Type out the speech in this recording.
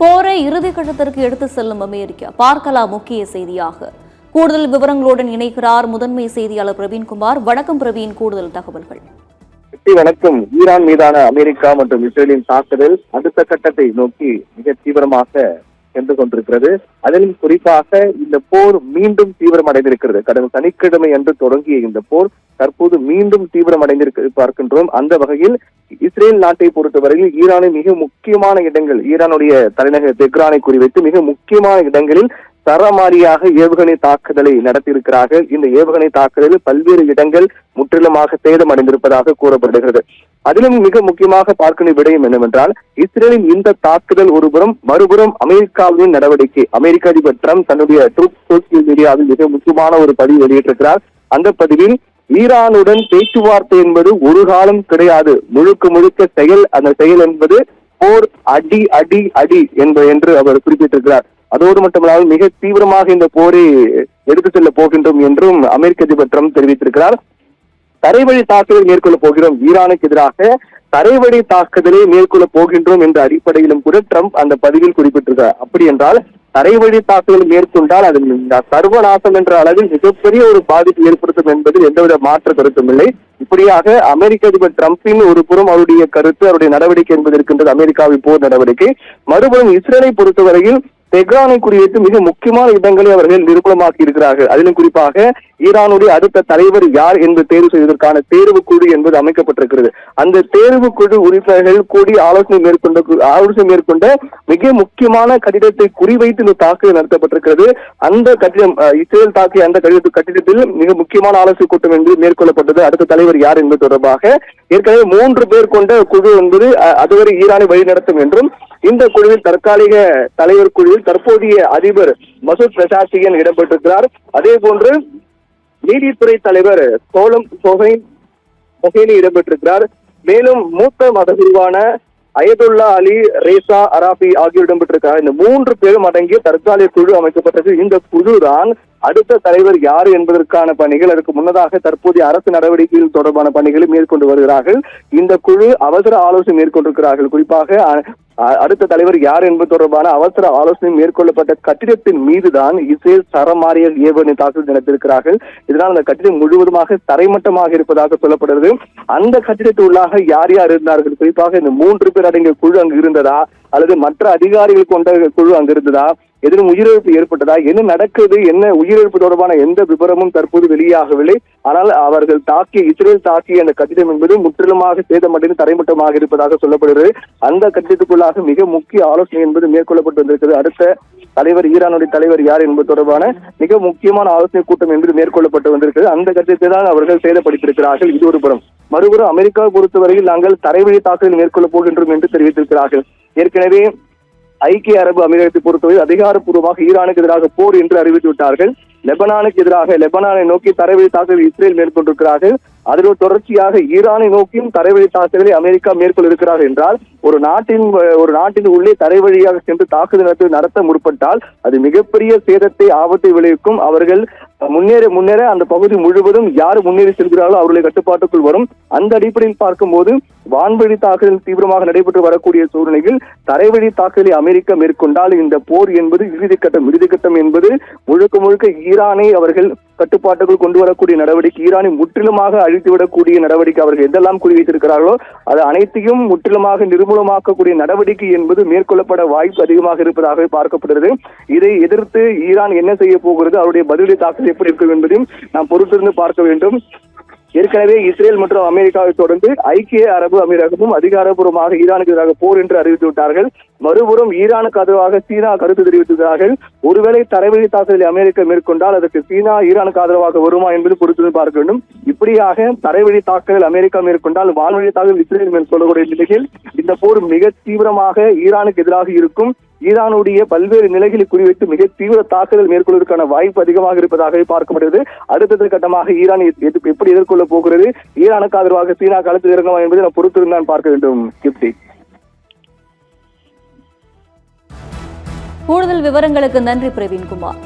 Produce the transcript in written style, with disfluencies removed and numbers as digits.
போரை இறுதிக்கட்டத்திற்கு எடுத்து செல்லும் அமெரிக்கா பார்க்கலாம் முக்கிய செய்தியாக. கூடுதல் விவரங்களுடன் இணைக்கிறார் முதன்மை செய்தியாளர் பிரவீன்குமார். வணக்கம் பிரவீன், கூடுதல் தகவல்கள். வணக்கம். ஈரான் மீதான அமெரிக்கா மற்றும் இஸ்ரேலின் தாக்குதல் அடுத்த கட்டத்தை நோக்கி மிக தீவிரமாக சென்று கொண்டிருக்கிறது. அதிலும் குறிப்பாக இந்த போர் மீண்டும் தீவிரமடைந்திருக்கிறது. கடந்த சனிக்கிழமை அன்று தொடங்கிய இந்த போர் தற்போது மீண்டும் தீவிரமடைந்திருக்க பார்க்கின்றோம். அந்த வகையில் இஸ்ரேல் நாட்டை பொறுத்தவரையில் ஈரானின் மிக முக்கியமான இடங்கள், ஈரானுடைய தலைநகர் தெஹ்ரானை குறிவைத்து மிக முக்கியமான இடங்களில் தரமாரியாக ஏவுகணை தாக்குதலை நடத்தியிருக்கிறார்கள். இந்த ஏவுகணை தாக்குதலில் பல்வேறு இடங்கள் முற்றிலுமாக சேதமடைந்திருப்பதாக கூறப்படுகிறது. அதிலும் மிக முக்கியமாக பார்க்கும் விடயம் என்னவென்றால், இஸ்ரேலின் இந்த தாக்குதல் ஒருபுறம், மறுபுறம் அமெரிக்காவின் நடவடிக்கை. அமெரிக்க அதிபர் டிரம்ப் தன்னுடைய சோசியல் மீடியாவில் மிக முக்கியமான ஒரு பதிவு வெளியிட்டிருக்கிறார். அந்த பதிவில் ஈரானுடன் பேச்சுவார்த்தை என்பது ஒரு காலம் கிடையாது, முழுக்க செயல். அந்த செயல் என்பது போர், அடி அடி அடி என்று அவர் குறிப்பிட்டிருக்கிறார். அதோடு மட்டுமல்லாமல் மிக தீவிரமாக இந்த போரை எடுத்து செல்ல போகின்றோம் என்றும் அமெரிக்க அதிபர் டிரம்ப் தெரிவித்திருக்கிறார். தரைவழி தாக்குதல் மேற்கொள்ள போகிறோம், ஈரானுக்கு எதிராக தரைவழி தாக்குதலை மேற்கொள்ள போகின்றோம் என்ற அடிப்படையிலும் கூட டிரம்ப் அந்த பதிவில் குறிப்பிட்டிருக்கிறார். அப்படி என்றால் தரைவழி தாக்குதல் மேற்கொண்டால் அது சர்வநாசம் என்ற அளவில் மிகப்பெரிய ஒரு பாதிப்பு ஏற்படுத்தும் என்பதில் எந்தவித மாற்று கருத்தும் இல்லை. இப்படியாக அமெரிக்க அதிபர் டிரம்பின் ஒரு புறம் அவருடைய கருத்து, அவருடைய நடவடிக்கை என்பது இருக்கின்றது, அமெரிக்காவின் போர் நடவடிக்கை. மறுபுறம் இஸ்ரேலை பொறுத்தவரையில் தெஹ்ரானை குறித்து மிக முக்கியமான இடங்களை அவர்கள் நிரூபணமாக்கி இருக்கிறார்கள். அதிலும் குறிப்பாக ஈரானுடைய அடுத்த தலைவர் யார் என்று தேர்வு செய்வதற்கான தேர்வு குழு என்பது அமைக்கப்பட்டிருக்கிறது. அந்த தேர்வு குழு உறுப்பினர்கள் கூடி ஆலோசனை மேற்கொண்ட மிக முக்கியமான கட்டிடத்தை குறிவைத்து இந்த தாக்குதல் நடத்தப்பட்டிருக்கிறது. அந்த கட்டிடம், இஸ்ரேல் தாக்கிய அந்த கட்டிடத்தில் மிக முக்கியமான ஆலோசனை கூட்டம் என்பது மேற்கொள்ளப்பட்டது. அடுத்த தலைவர் யார் என்பது தொடர்பாக ஏற்கனவே 3 பேர் கொண்ட குழு என்பது அதுவரை ஈரானை வழிநடத்தும் என்றும், இந்த குழுவில் தற்காலிக தலைவர் குழுவில் தற்போதைய அதிபர் மசூத் பெசாஷியன் இடம்பெற்றிருக்கிறார். அதே போன்று நீதித்துறை தலைவர் சொஹைனி இடம்பெற்றிருக்கிறார். மேலும் மூத்த மதகுருவான அயதுல்லா அலி ரேசா அராபி ஆகியோர் இடம்பெற்றிருக்கிறார். இந்த 3 பேரும் அடங்கிய தற்காலிக குழு அமைக்கப்பட்டது. இந்த குழு தான் அடுத்த தலைவர் யார் என்பதற்கான பணிகள், அதற்கு முன்னதாக தற்போதைய அரசு நடவடிக்கைகள் தொடர்பான பணிகளை மேற்கொண்டு வருகிறார்கள். இந்த குழு அவசர ஆலோசனை மேற்கொண்டிருக்கிறார்கள். குறிப்பாக அடுத்த தலைவர் யார் என்பது தொடர்பான அவசர ஆலோசனை மேற்கொள்ளப்பட்ட கட்டிடத்தின் மீதுதான் இஸ்ரேல் சரமாரிய ஏவுகணை தாக்குதல் நடத்தியிருக்கிறார்கள். இதனால் அந்த கட்டிடம் முழுவதுமாக தரைமட்டமாக இருப்பதாக சொல்லப்படுகிறது. அந்த கட்டிடத்தில் உள்ளாக யார் யார் இருந்தார்கள், குறிப்பாக இந்த 3 பேர் அடங்கிய குழு அங்கு இருந்ததா, அல்லது மற்ற அதிகாரிகள் கொண்ட குழு அங்கு இருந்ததா, எதிரும் உயிரிழப்பு ஏற்பட்டதா, என்ன நடக்குது, என்ன உயிரிழப்பு தொடர்பான எந்த விவரமும் தற்போது வெளியாகவில்லை. ஆனால் அவர்கள் இஸ்ரேல் தாக்கிய அந்த கட்டிடம் என்பது முற்றிலுமாக சேதமடைந்து தரைமட்டமாக இருப்பதாக சொல்லப்படுகிறது. அந்த கட்டிடத்துக்குள்ளாக மிக முக்கிய ஆலோசனை என்பது மேற்கொள்ளப்பட்டு வந்திருக்கிறது. அடுத்த தலைவர், ஈரானுடைய தலைவர் யார் என்பது தொடர்பான மிக முக்கியமான ஆலோசனை கூட்டம் என்பது மேற்கொள்ளப்பட்டு வந்திருக்கிறது. அந்த கட்டிடத்தை தான் அவர்கள் சேதப்படுத்தியிருக்கிறார்கள். இது ஒரு புறம். மறுபுறம் அமெரிக்காவை பொறுத்தவரையில் நாங்கள் தரைவழி தாக்குதல் மேற்கொள்ளப் போகின்றோம் என்று தெரிவித்திருக்கிறார்கள். ஏற்கனவே ஐக்கிய அரபு அமீரகத்தை பொறுத்தவரை அதிகாரப்பூர்வமாக ஈரானுக்கு எதிராக போர் என்று அறிவித்து விட்டார்கள். லெபனானுக்கு எதிராக, லெபனானை நோக்கி தரைவழி தாக்குதல் இஸ்ரேல் மேற்கொண்டிருக்கிறார்கள். அதோடு தொடர்ச்சியாக ஈரானை நோக்கியும் தரைவழி தாக்குதலை அமெரிக்கா மேற்கொள்ள இருக்கிறார் என்றால், ஒரு நாட்டின் உள்ளே தரைவழியாக சென்று தாக்குதல் நடத்த முற்பட்டால் அது மிகப்பெரிய சேதத்தை, ஆபத்தை விளைவிக்கும். அவர்கள் முன்னேற அந்த பகுதி முழுவதும் யார் முன்னேறி செல்கிறார்களோ அவர்களுடைய கட்டுப்பாட்டுக்குள் வரும். அந்த அடிப்படையில் பார்க்கும்போது வான்வழி தாக்குதல் தீவிரமாக நடைபெற்று வரக்கூடிய சூழ்நிலையில் தரைவழி தாக்குதலை அமெரிக்கா மேற்கொண்டால் இந்த போர் என்பது இறுதிக்கட்டம் என்பது முழுக்க ஈரானை அவர்கள் கட்டுப்பாட்டுக்குள் கொண்டு வரக்கூடிய நடவடிக்கை, ஈரானை முற்றிலுமாக அழித்துவிடக்கூடிய நடவடிக்கை, அவர்கள் எதெல்லாம் குறிவைத்திருக்கிறார்களோ அது அனைத்தையும் முற்றிலுமாக நிர்மூலமாக்கக்கூடிய நடவடிக்கை என்பது மேற்கொள்ளப்பட வாய்ப்பு அதிகமாக இருப்பதாக பார்க்கப்படுகிறது. இதை எதிர்த்து ஈரான் என்ன செய்ய போகிறது, அவருடைய பதிலடி தாக்குதல் எப்படி இருக்கும் என்பதையும் நாம் பொறுத்திருந்து பார்க்க வேண்டும். ஏற்கனவே இஸ்ரேல் மற்றும் அமெரிக்காவை தொடர்ந்து ஐக்கிய அரபு அமீரகமும் அதிகாரப்பூர்வமாக ஈரானுக்கு எதிராக போர் என்று அறிவித்து விட்டார்கள். மறுபுறம் ஈரானுக்கு ஆதரவாக சீனா கருத்து தெரிவித்திருக்கிறார்கள். ஒருவேளை தரைவழி தாக்குதலை அமெரிக்கா மேற்கொண்டால் அதற்கு சீனா ஈரானுக்கு ஆதரவாக வருமா என்பது பொறுத்து பார்க்க வேண்டும். இப்படியாக தரைவழி தாக்குதல் அமெரிக்கா மேற்கொண்டால் வான்வழி தாக்குதல் இஸ்ரேல் மேற்கொள்ளக்கூடிய நிலையில் இந்த போர் மிக தீவிரமாக ஈரானுக்கு எதிராக இருக்கும். ஈரானுடைய பல்வேறு நிலைகளை குறிவைத்து மிக தீவிர தாக்குதல் மேற்கொள்வதற்கான வாய்ப்பு அதிகமாக இருப்பதாக பார்க்கப்படுகிறது. அடுத்த கட்டமாக ஈரான் எப்படி எதிர்கொள்ளப் போகிறது, ஈரானுக்கு ஆதரவாக சீனா களத்தில் இறங்குமா என்பதை நாம் பொறுத்திருந்தான் பார்க்க வேண்டும். கூடுதல் விவரங்களுக்கு நன்றி பிரவீன்குமார்.